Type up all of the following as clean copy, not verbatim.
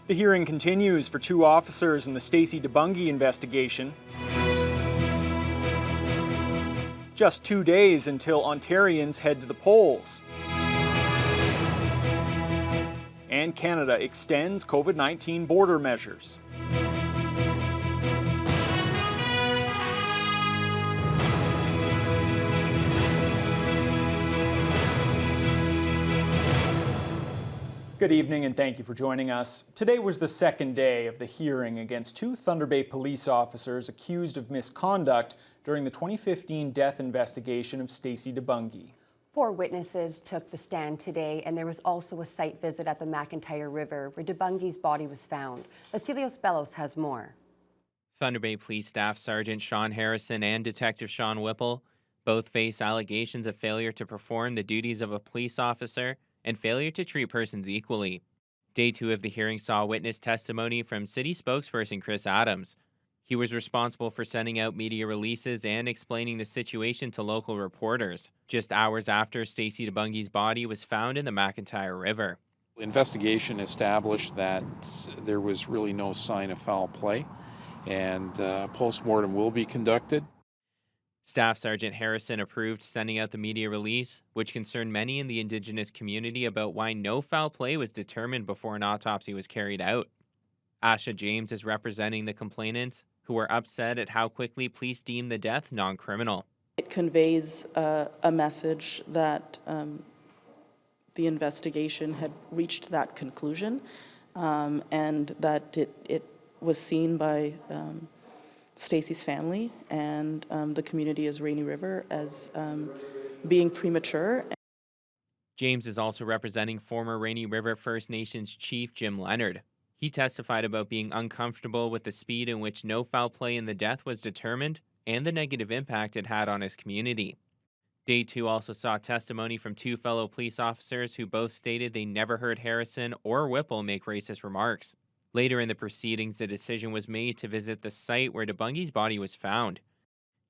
The hearing continues for two officers in the Stacey DeBungy investigation. Just 2 days until Ontarians head to the polls. And Canada extends COVID-19 border measures. Good evening and thank you for joining us. Today was the second day of the hearing against two Thunder Bay police officers accused of misconduct during the 2015 death investigation of Stacey DeBungy. 4 witnesses took the stand today, and there was also a site visit at the McIntyre River where DeBungy's body was found. Vasilios Bellos has more. Thunder Bay Police Staff Sergeant Sean Harrison and Detective Sean Whipple both face allegations of failure to perform the duties of a police officer and failure to treat persons equally. Day 2 of the hearing saw witness testimony from city spokesperson Chris Adams. He was responsible for sending out media releases and explaining the situation to local reporters, just hours after Stacey DeBungy's body was found in the McIntyre River. Investigation established that there was really no sign of foul play, and post-mortem will be conducted. Staff Sergeant Harrison approved sending out the media release, which concerned many in the Indigenous community about why no foul play was determined before an autopsy was carried out. Asha James is representing the complainants, who were upset at how quickly police deemed the death non-criminal. It conveys a message that the investigation had reached that conclusion, and that it was seen by Stacey's family and the community as Rainy River as being premature. James is also representing former Rainy River First Nations Chief Jim Leonard. He testified about being uncomfortable with the speed in which no foul play in the death was determined and the negative impact it had on his community. Day 2 also saw testimony from 2 fellow police officers who both stated they never heard Harrison or Whipple make racist remarks. Later in the proceedings, the decision was made to visit the site where DeBungy's body was found.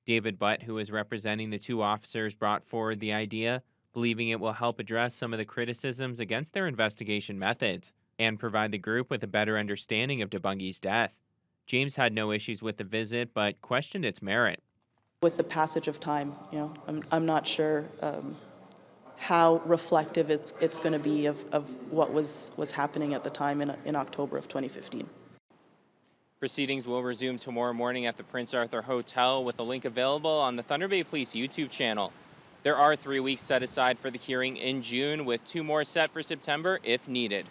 David Butt, who is representing the 2 officers, brought forward the idea, believing it will help address some of the criticisms against their investigation methods and provide the group with a better understanding of DeBungy's death. James had no issues with the visit, but questioned its merit. With the passage of time, I'm not sure how reflective it's going to be of what was happening at the time in October of 2015. Proceedings will resume tomorrow morning at the Prince Arthur Hotel, with a link available on the Thunder Bay Police YouTube channel. There are 3 weeks set aside for the hearing in June, with 2 more set for September if needed.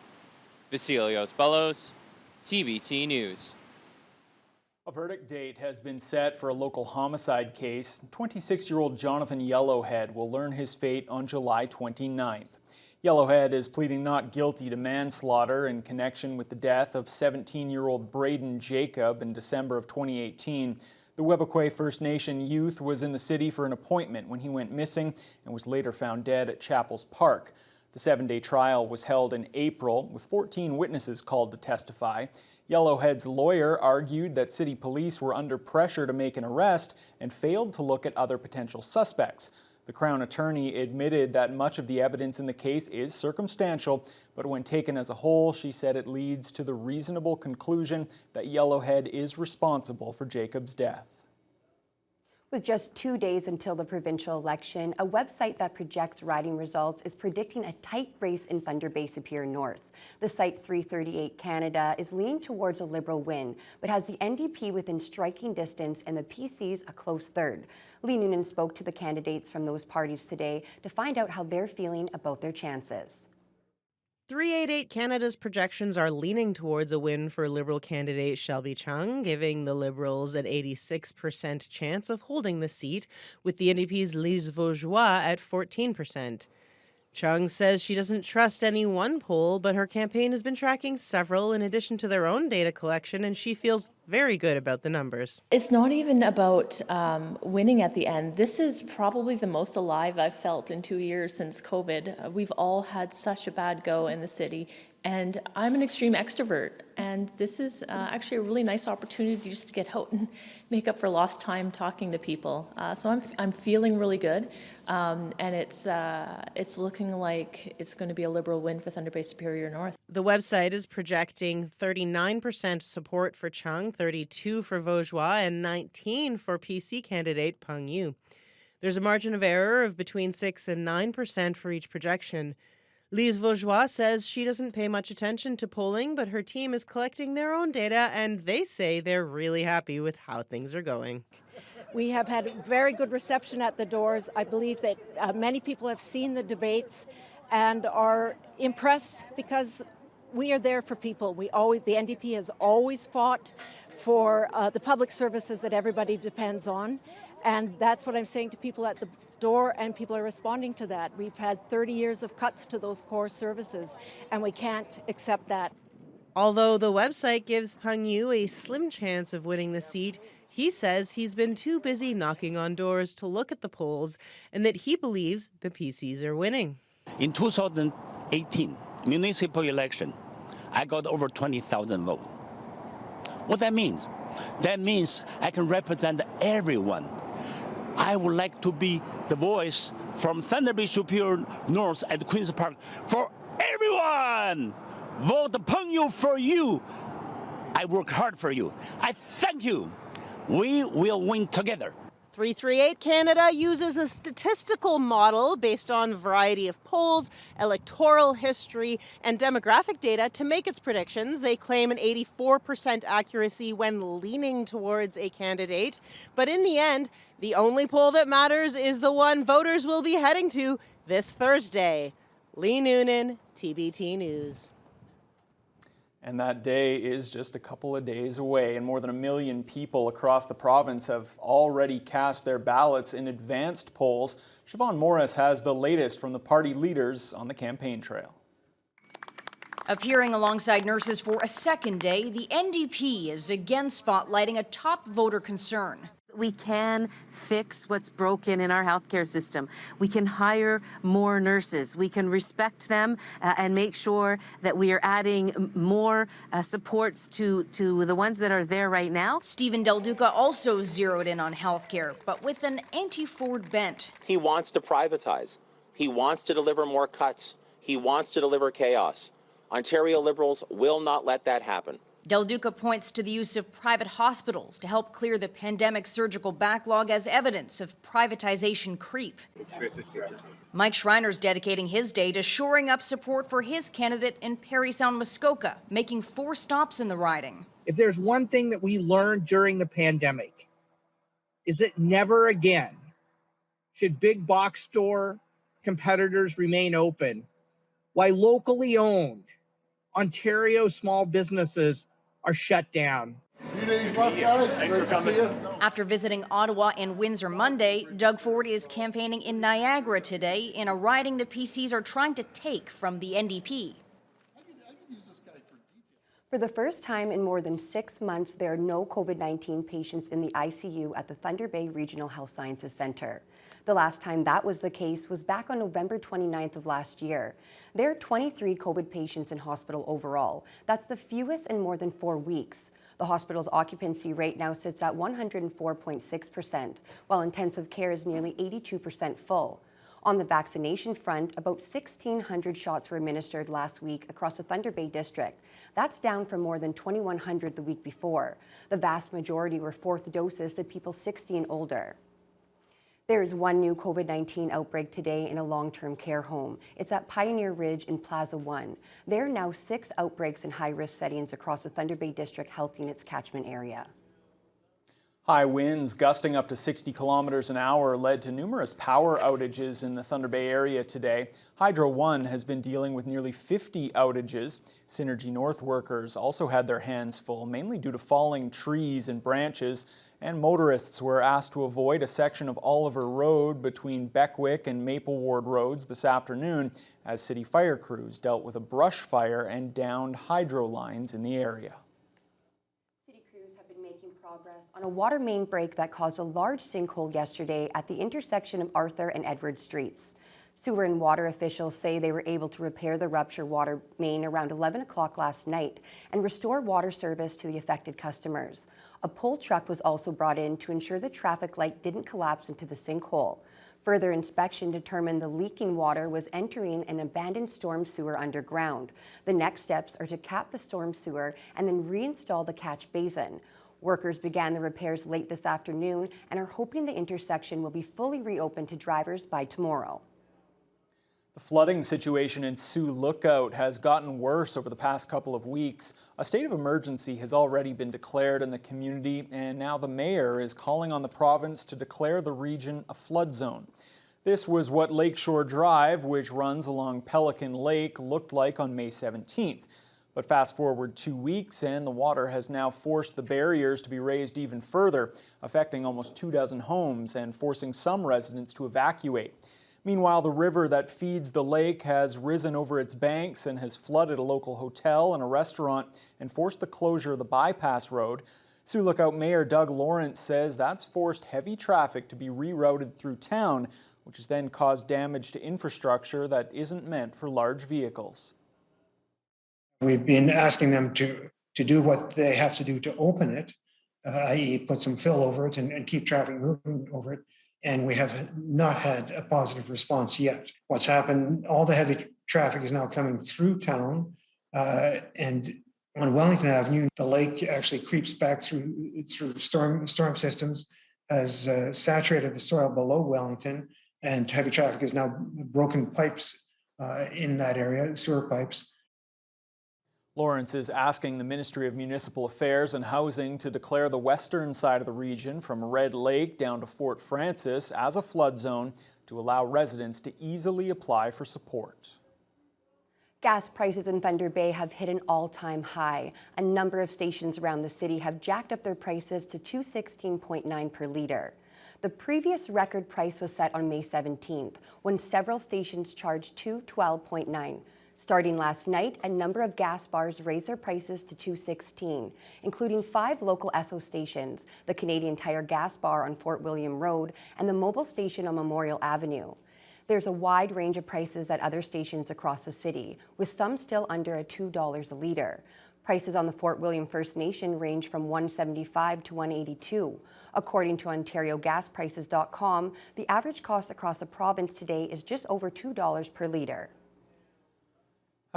Vasilios Bellos, TBT News. A verdict date has been set for a local homicide case. 26-year-old Jonathan Yellowhead will learn his fate on July 29th. Yellowhead is pleading not guilty to manslaughter in connection with the death of 17-year-old Braden Jacob in December of 2018. The Webequie First Nation youth was in the city for an appointment when he went missing and was later found dead at Chapels Park. The 7-day trial was held in April, with 14 witnesses called to testify. Yellowhead's lawyer argued that city police were under pressure to make an arrest and failed to look at other potential suspects. The Crown Attorney admitted that much of the evidence in the case is circumstantial, but when taken as a whole, she said it leads to the reasonable conclusion that Yellowhead is responsible for Jacob's death. With just 2 days until the provincial election, a website that projects riding results is predicting a tight race in Thunder Bay Superior North. The site 338 Canada is leaning towards a Liberal win, but has the NDP within striking distance and the PCs a close third. Lee Noonan spoke to the candidates from those parties today to find out how they're feeling about their chances. 388 Canada's projections are leaning towards a win for Liberal candidate Shelby Chung, giving the Liberals an 86% chance of holding the seat, with the NDP's Lise Vaugeois at 14%. Chung says she doesn't trust any one poll, but her campaign has been tracking several in addition to their own data collection, and she feels very good about the numbers. It's not even about winning at the end. This is probably the most alive I've felt in 2 years since COVID. We've all had such a bad go in the city. And I'm an extreme extrovert, and this is actually a really nice opportunity just to get out and make up for lost time talking to people. So I'm feeling really good, and it's looking like it's going to be a Liberal win for Thunder Bay Superior North. The website is projecting 39% support for Chung, 32% for Vaugeois, and 19% for PC candidate Peng Yu. There's a margin of error of between 6 and 9% for each projection. Lise Vaugeois says she doesn't pay much attention to polling, but her team is collecting their own data, and they say they're really happy with how things are going. We have had very good reception at the doors. I believe that many people have seen the debates and are impressed because we are there for people. The NDP has always fought for the public services that everybody depends on, and that's what I'm saying to people at the door, and people are responding to that. We've had 30 years of cuts to those core services, and we can't accept that. Although the website gives Peng Yu a slim chance of winning the seat, he says he's been too busy knocking on doors to look at the polls and that he believes the PCs are winning. In 2018 municipal election, I got over 20,000 votes. What that means? That means I can represent everyone. I would like to be the voice from Thunder Bay Superior North at Queen's Park for everyone. Vote Peng Yu for you. I work hard for you. I thank you. We will win together. 338 Canada uses a statistical model based on a variety of polls, electoral history, and demographic data to make its predictions. They claim an 84% accuracy when leaning towards a candidate. But in the end, the only poll that matters is the one voters will be heading to this Thursday. Lee Noonan, TBT News. And that day is just a couple of days away, and more than 1 million people across the province have already cast their ballots in advanced polls. Siobhan Morris has the latest from the party leaders on the campaign trail. Appearing alongside nurses for a second day, the NDP is again spotlighting a top voter concern. We can fix what's broken in our healthcare system. We can hire more nurses. We can respect them and make sure that we are adding more supports to the ones that are there right now. Stephen Del Duca also zeroed in on healthcare, but with an anti-Ford bent. He wants to privatize. He wants to deliver more cuts. He wants to deliver chaos. Ontario Liberals will not let that happen. Del Duca points to the use of private hospitals to help clear the pandemic surgical backlog as evidence of privatization creep. Mike Schreiner's dedicating his day to shoring up support for his candidate in Parry Sound, Muskoka, making 4 stops in the riding. If there's one thing that we learned during the pandemic, is that never again should big box store competitors remain open, while locally owned Ontario small businesses are shut down. After visiting Ottawa and Windsor Monday, Doug Ford is campaigning in Niagara today in a riding the PCs are trying to take from the NDP. For the first time in more than 6 months, there are no COVID-19 patients in the ICU at the Thunder Bay Regional Health Sciences Centre. The last time that was the case was back on November 29th of last year. There are 23 COVID patients in hospital overall. That's the fewest in more than 4 weeks. The hospital's occupancy rate now sits at 104.6%, while intensive care is nearly 82% full. On the vaccination front, about 1,600 shots were administered last week across the Thunder Bay district. That's down from more than 2,100 the week before. The vast majority were 4th doses to people 60 and older. There is one new COVID-19 outbreak today in a long-term care home. It's at Pioneer Ridge in Plaza 1. There are now 6 outbreaks in high-risk settings across the Thunder Bay District Health Unit's catchment area. High winds gusting up to 60 kilometers an hour led to numerous power outages in the Thunder Bay area today. Hydro One has been dealing with nearly 50 outages. Synergy North workers also had their hands full, mainly due to falling trees and branches, and motorists were asked to avoid a section of Oliver Road between Beckwick and Maple Ward Roads this afternoon as city fire crews dealt with a brush fire and downed hydro lines in the area. On a water main break that caused a large sinkhole yesterday at the intersection of Arthur and Edward Streets. Sewer and water officials say they were able to repair the ruptured water main around 11 o'clock last night and restore water service to the affected customers. A pull truck was also brought in to ensure the traffic light didn't collapse into the sinkhole. Further inspection determined the leaking water was entering an abandoned storm sewer underground. The next steps are to cap the storm sewer and then reinstall the catch basin. Workers began the repairs late this afternoon and are hoping the intersection will be fully reopened to drivers by tomorrow. The flooding situation in Sioux Lookout has gotten worse over the past couple of weeks. A state of emergency has already been declared in the community, and now the mayor is calling on the province to declare the region a flood zone. This was what Lakeshore Drive, which runs along Pelican Lake, looked like on May 17th. But fast forward 2 weeks and the water has now forced the barriers to be raised even further, affecting almost 24 homes and forcing some residents to evacuate. Meanwhile, the river that feeds the lake has risen over its banks and has flooded a local hotel and a restaurant and forced the closure of the bypass road. Sioux Lookout Mayor Doug Lawrence says that's forced heavy traffic to be rerouted through town, which has then caused damage to infrastructure that isn't meant for large vehicles. We've been asking them to do what they have to do to open it, i.e. put some fill over it and keep traffic moving over it. And we have not had a positive response yet. What's happened, all the heavy traffic is now coming through town, and on Wellington Avenue, the lake actually creeps back through storm systems, has saturated the soil below Wellington, and heavy traffic is now broken pipes in that area, sewer pipes. Lawrence is asking the Ministry of Municipal Affairs and Housing to declare the western side of the region from Red Lake down to Fort Francis as a flood zone to allow residents to easily apply for support. Gas prices in Thunder Bay have hit an all-time high. A number of stations around the city have jacked up their prices to $2.16.9 per litre. The previous record price was set on May 17th, when several stations charged $2.12.9. Starting last night, a number of gas bars raised their prices to $2.16, including 5 local Esso stations, the Canadian Tire gas bar on Fort William Road and the Mobile station on Memorial Avenue. There's a wide range of prices at other stations across the city, with some still under $2 a litre. Prices on the Fort William First Nation range from $1.75 to $1.82. According to OntarioGasPrices.com, the average cost across the province today is just over $2 per litre.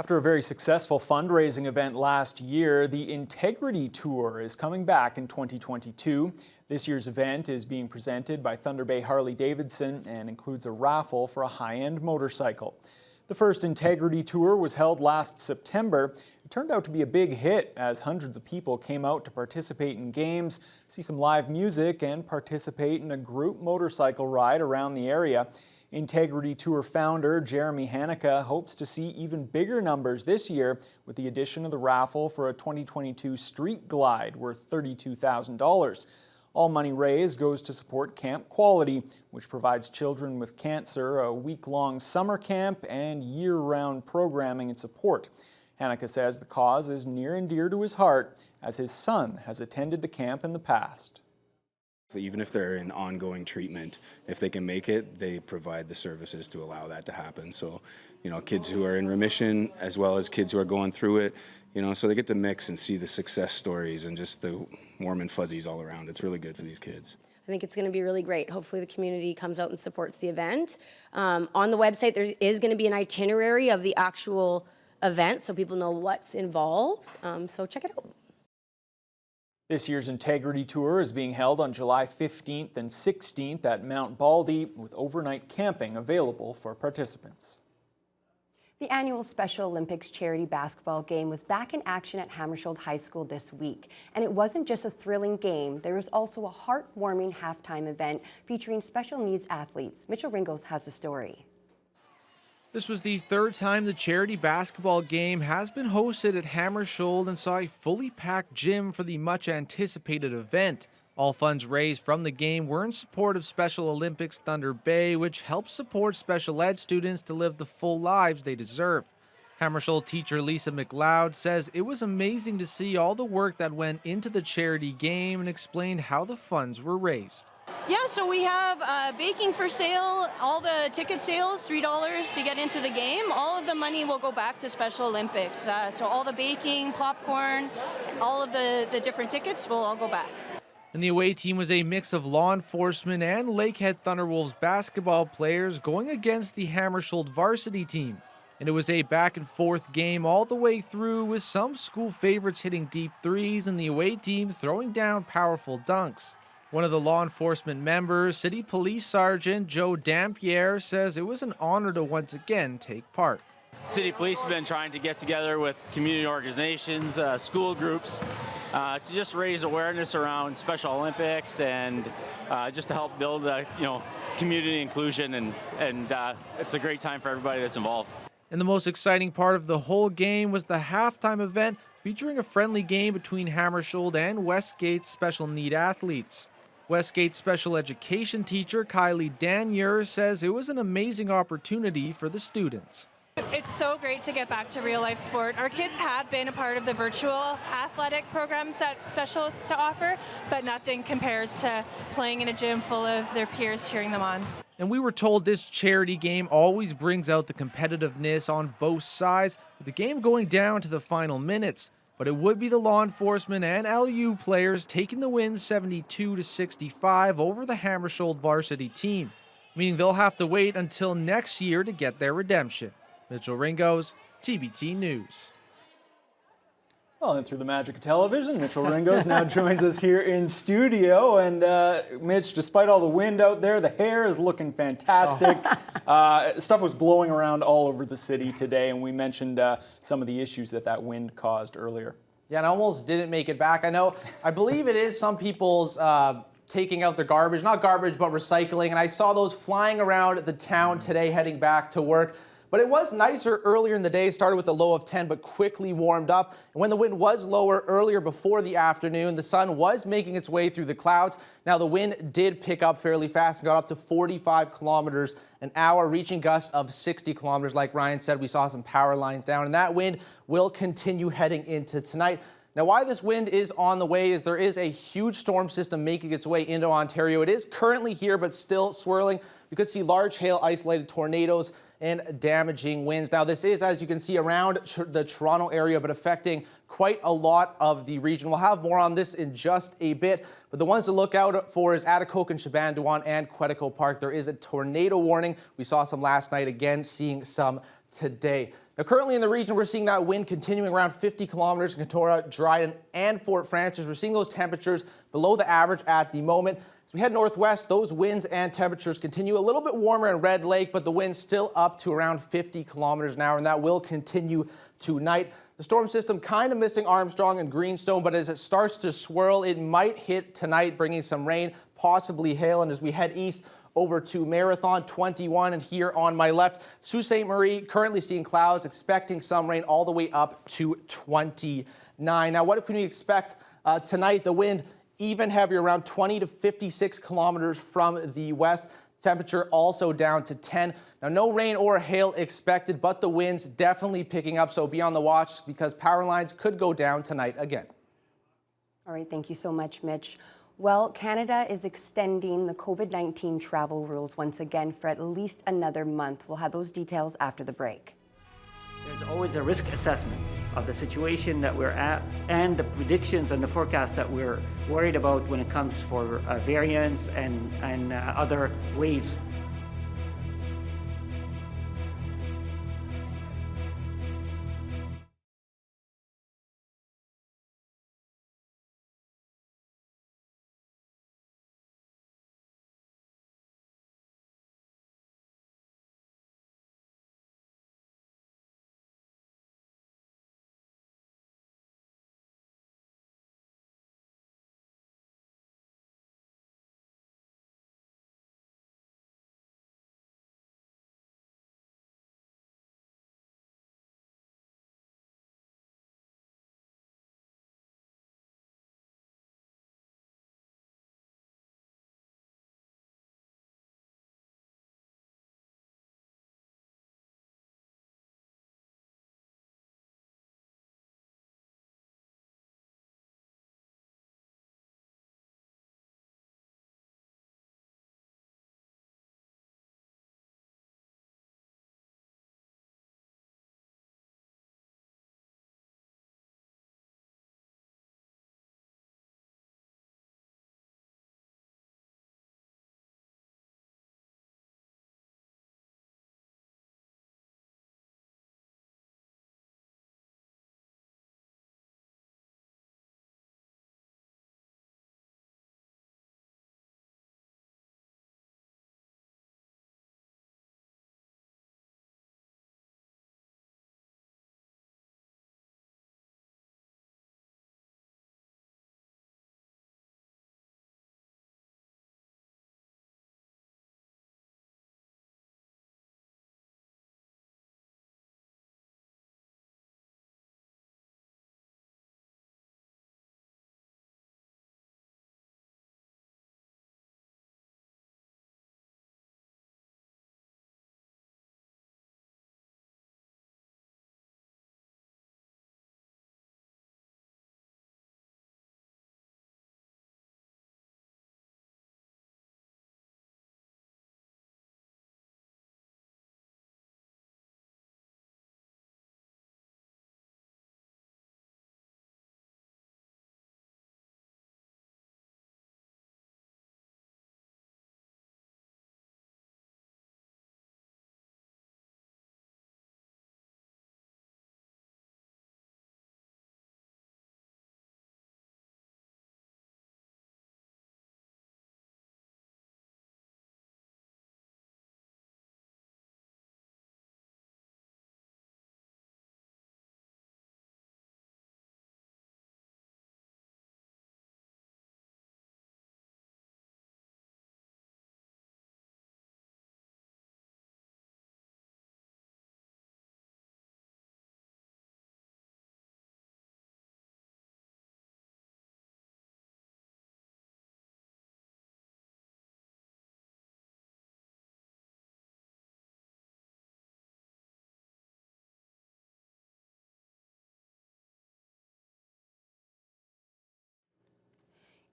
After a very successful fundraising event last year, the Integrity Tour is coming back in 2022. This year's event is being presented by Thunder Bay Harley-Davidson and includes a raffle for a high-end motorcycle. The first Integrity Tour was held last September. It turned out to be a big hit as hundreds of people came out to participate in games, see some live music, and participate in a group motorcycle ride around the area. Integrity Tour founder Jeremy Haneke hopes to see even bigger numbers this year with the addition of the raffle for a 2022 Street Glide worth $32,000. All money raised goes to support Camp Quality, which provides children with cancer a week-long summer camp and year-round programming and support. Haneke says the cause is near and dear to his heart as his son has attended the camp in the past. Even if they're in ongoing treatment, if they can make it, they provide the services to allow that to happen. So, kids who are in remission as well as kids who are going through it, so they get to mix and see the success stories and just the warm and fuzzies all around. It's really good for these kids. I think it's going to be really great. Hopefully the community comes out and supports the event. On the website, there is going to be an itinerary of the actual event so people know what's involved. So check it out. This year's Integrity Tour is being held on July 15th and 16th at Mount Baldy, with overnight camping available for participants. The annual Special Olympics charity basketball game was back in action at Hammersholt High School this week. And it wasn't just a thrilling game, there was also a heartwarming halftime event featuring special needs athletes. Mitchell Ringos has the story. This was the third time the charity basketball game has been hosted at Hammersholt and saw a fully packed gym for the much anticipated event. All funds raised from the game were in support of Special Olympics Thunder Bay, which helps support special ed students to live the full lives they deserve. Hammersholt teacher Lisa McLeod says it was amazing to see all the work that went into the charity game and explained how the funds were raised. Yeah, so we have baking for sale, all the ticket sales, $3 to get into the game. All of the money will go back to Special Olympics. So all the baking, popcorn, all of the different tickets will all go back. And the away team was a mix of law enforcement and Lakehead Thunderwolves basketball players going against the Hammersholt varsity team. And it was a back and forth game all the way through, with some school favorites hitting deep threes and the away team throwing down powerful dunks. One of the law enforcement members, City Police Sergeant Joe Dampierre, says it was an honor to once again take part. City Police have been trying to get together with community organizations, school groups, to just raise awareness around Special Olympics and just to help build, community inclusion. And it's a great time for everybody that's involved. And the most exciting part of the whole game was the halftime event featuring a friendly game between Hammersholt and Westgate's special need athletes. Westgate's special education teacher Kylie Danier says it was an amazing opportunity for the students. It's so great to get back to real life sport. Our kids have been a part of the virtual athletic programs that specialists to offer, but nothing compares to playing in a gym full of their peers cheering them on. And we were told this charity game always brings out the competitiveness on both sides, with the game going down to the final minutes. But it would be the law enforcement and LU players taking the win 72-65 over the Hammersholt varsity team, meaning they'll have to wait until next year to get their redemption. Mitchell Ringos, TBT News. Well, and through the magic of television, Mitchell Ringos now joins us here in studio. And Mitch, despite all the wind out there, the hair is looking fantastic. Stuff was blowing around all over the city today, and we mentioned some of the issues that wind caused earlier. Yeah, and I almost didn't make it back. I believe it is some people's taking out their garbage, not garbage, but recycling. And I saw those flying around the town today heading back to work. But it was nicer earlier in the day, started with a low of 10, but quickly warmed up. And when the wind was lower earlier before the afternoon, the sun was making its way through the clouds. Now the wind did pick up fairly fast and got up to 45 kilometers an hour, reaching gusts of 60 kilometers. Like Ryan said, we saw some power lines down, and that wind will continue heading into tonight. Now, why this wind is on the way is there is a huge storm system making its way into Ontario. It is currently here, but still swirling. You could see large hail, isolated tornadoes, and damaging winds. Now, this is, as you can see, around the Toronto area, but affecting quite a lot of the region. We'll have more on this in just a bit, but the ones to look out for is Atikokan, Shabanduan, and Quetico Park. There is a tornado warning. We saw some last night, again, seeing some today. Now, currently in the region, we're seeing that wind continuing around 50 kilometers in Katora, Dryden, and Fort Frances. We're seeing those temperatures below the average at the moment. As we head northwest, those winds and temperatures continue a little bit warmer in Red Lake, but the wind's still up to around 50 kilometers an hour, and that will continue tonight. The storm system kind of missing Armstrong and Greenstone, but as it starts to swirl, it might hit tonight, bringing some rain, possibly hail. And as we head east over to Marathon 21, and here on my left, Sault Ste. Marie, currently seeing clouds, expecting some rain all the way up to 29. Now, what can we expect tonight? The wind even heavier, around 20 to 56 kilometers from the west. Temperature also down to 10. Now, no rain or hail expected, but the winds definitely picking up, so be on the watch because power lines could go down tonight again. All right, thank you so much, Mitch. Well, Canada is extending the COVID-19 travel rules once again for at least another month. We'll have those details after the break. There's always a risk assessment of the situation that we're at and the predictions and the forecast that we're worried about when it comes for variants and other waves.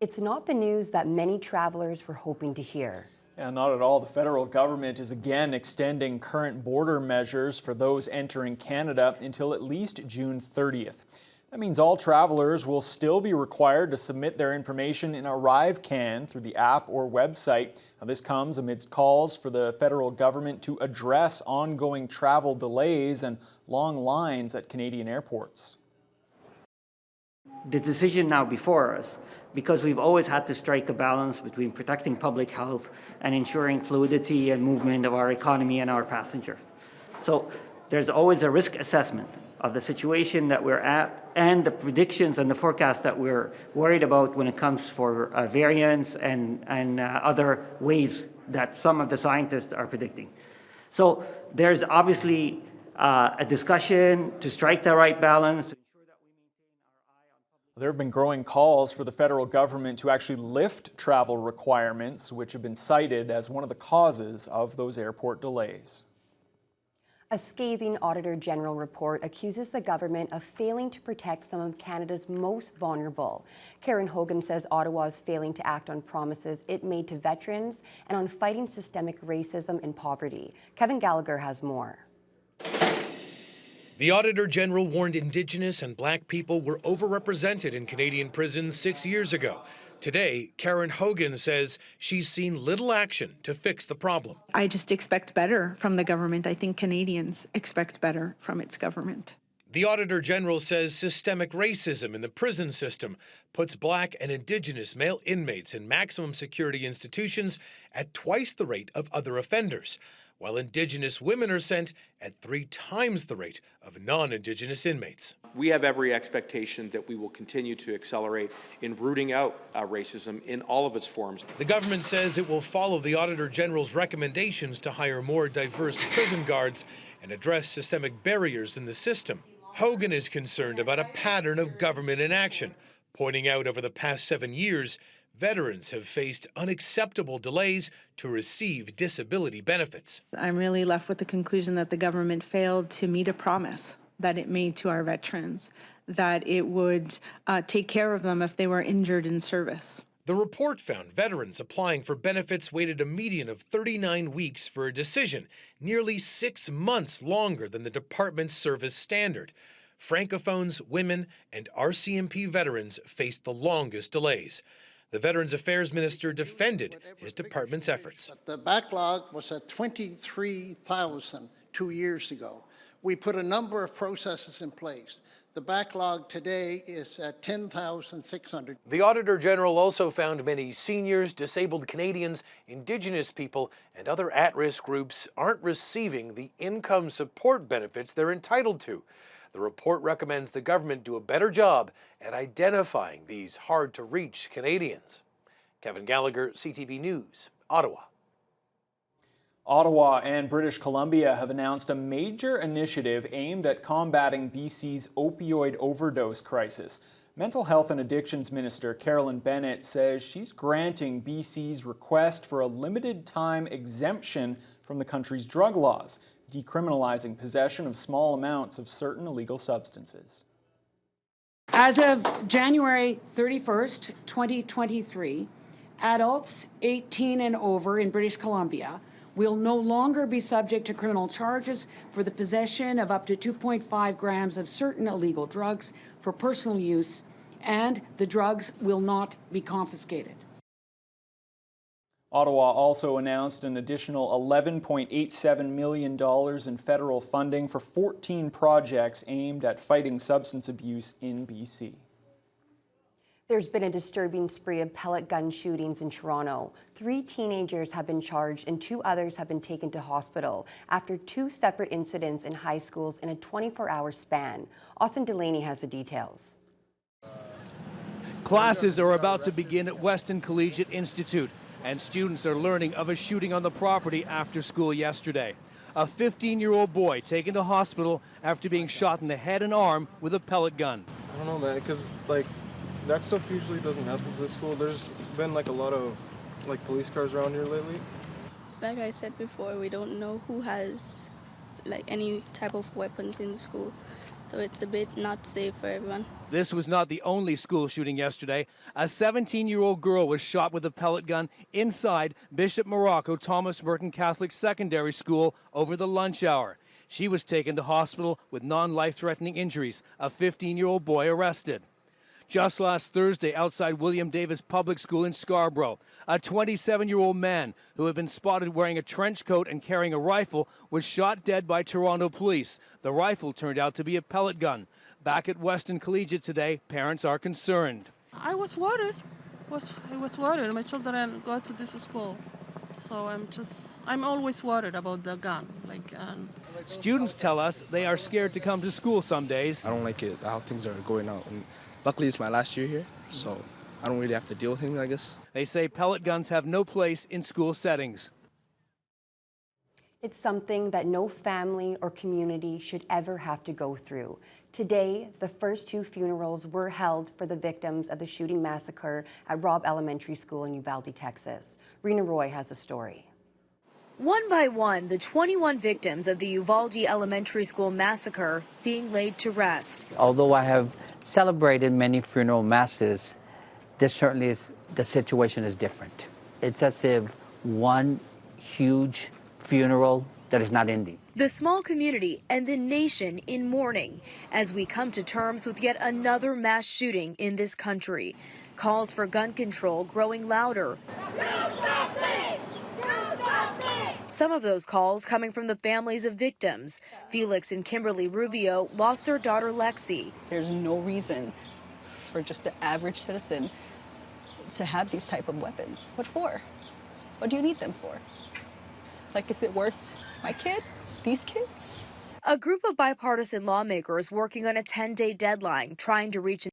It's not the news that many travelers were hoping to hear. Yeah, not at all. The federal government is again extending current border measures for those entering Canada until at least June 30th. That means all travelers will still be required to submit their information in ArriveCan through the app or website. Now, this comes amidst calls for the federal government to address ongoing travel delays and long lines at Canadian airports. The decision now before us, because we've always had to strike a balance between protecting public health and ensuring fluidity and movement of our economy and our passengers. So there's always a risk assessment of the situation that we're at and the predictions and the forecast that we're worried about when it comes for variants and other waves that some of the scientists are predicting. So there's obviously a discussion to strike the right balance. There have been growing calls for the federal government to actually lift travel requirements, which have been cited as one of the causes of those airport delays. A scathing Auditor General report accuses the government of failing to protect some of Canada's most vulnerable. Karen Hogan says Ottawa is failing to act on promises it made to veterans and on fighting systemic racism and poverty. Kevin Gallagher has more. The Auditor General warned Indigenous and Black people were overrepresented in Canadian prisons 6 years ago. Today, Karen Hogan says she's seen little action to fix the problem. I just expect better from the government. I think Canadians expect better from its government. The Auditor General says systemic racism in the prison system puts Black and Indigenous male inmates in maximum security institutions at twice the rate of other offenders, while Indigenous women are sent at 3 times the rate of non-Indigenous inmates. We have every expectation that we will continue to accelerate in rooting out racism in all of its forms. The government says it will follow the Auditor General's recommendations to hire more diverse prison guards and address systemic barriers in the system. Hogan is concerned about a pattern of government inaction, pointing out over the past 7 years, veterans have faced unacceptable delays to receive disability benefits. I'm really left with the conclusion that the government failed to meet a promise that it made to our veterans, that it would take care of them if they were injured in service. The report found veterans applying for benefits waited a median of 39 weeks for a decision, nearly 6 months longer than the department's service standard. Francophones, women, and RCMP veterans faced the longest delays. The Veterans Affairs Minister defended his department's efforts. The backlog was at 23,000 2 years ago. We put a number of processes in place. The backlog today is at 10,600. The Auditor General also found many seniors, disabled Canadians, Indigenous people, and other at-risk groups aren't receiving the income support benefits they're entitled to. The report recommends the government do a better job at identifying these hard-to-reach Canadians. Kevin Gallagher, CTV News, Ottawa. Ottawa and British Columbia have announced a major initiative aimed at combating BC's opioid overdose crisis. Mental Health and Addictions Minister Carolyn Bennett says she's granting BC's request for a limited-time exemption from the country's drug laws, decriminalizing possession of small amounts of certain illegal substances. As of January 31st, 2023, adults 18 and over in British Columbia will no longer be subject to criminal charges for the possession of up to 2.5 grams of certain illegal drugs for personal use, and the drugs will not be confiscated. Ottawa also announced an additional $11.87 million in federal funding for 14 projects aimed at fighting substance abuse in BC. There's been a disturbing spree of pellet gun shootings in Toronto. 3 teenagers have been charged and 2 others have been taken to hospital after 2 separate incidents in high schools in a 24-hour span. Austin Delaney has the details. Classes are about to begin at Weston Collegiate Institute, and students are learning of a shooting on the property after school yesterday. A 15-year-old boy taken to hospital after being shot in the head and arm with a pellet gun. I don't know, man, because that stuff usually doesn't happen to this school. There's been a lot of police cars around here lately. Like I said before, we don't know who has any type of weapons in the school. so it's a bit not safe for everyone. This was not the only school shooting yesterday. A 17-year-old girl was shot with a pellet gun inside Bishop Morocco Thomas Merton Catholic Secondary School over the lunch hour. She was taken to hospital with non-life-threatening injuries. A 15-year-old boy arrested. Just last Thursday, outside William Davis Public School in Scarborough, a 27-year-old man who had been spotted wearing a trench coat and carrying a rifle was shot dead by Toronto police. The rifle turned out to be a pellet gun. Back at Weston Collegiate today, parents are concerned. I was worried. I was worried. My children go to this school, so I'm always worried about the gun. Students tell us they are scared to come to school some days. I don't like it, how things are going out. And luckily, it's my last year here, so I don't really have to deal with anything like this. They say pellet guns have no place in school settings. It's something that no family or community should ever have to go through. Today, the first 2 funerals were held for the victims of the shooting massacre at Robb Elementary School in Uvalde, Texas. Rena Roy has a story. One by one, the 21 victims of the Uvalde Elementary School massacre being laid to rest. Although I have celebrated many funeral masses, this certainly is, the situation is different. It's as if one huge funeral that is not ending. The small community and the nation in mourning as we come to terms with yet another mass shooting in this country. Calls for gun control growing louder. Some of those calls coming from the families of victims. Felix and Kimberly Rubio lost their daughter Lexi. There's no reason for just the average citizen to have these type of weapons. What for? What do you need them for? Like, is it worth my kid? These kids? A group of bipartisan lawmakers working on a 10-day deadline trying to reach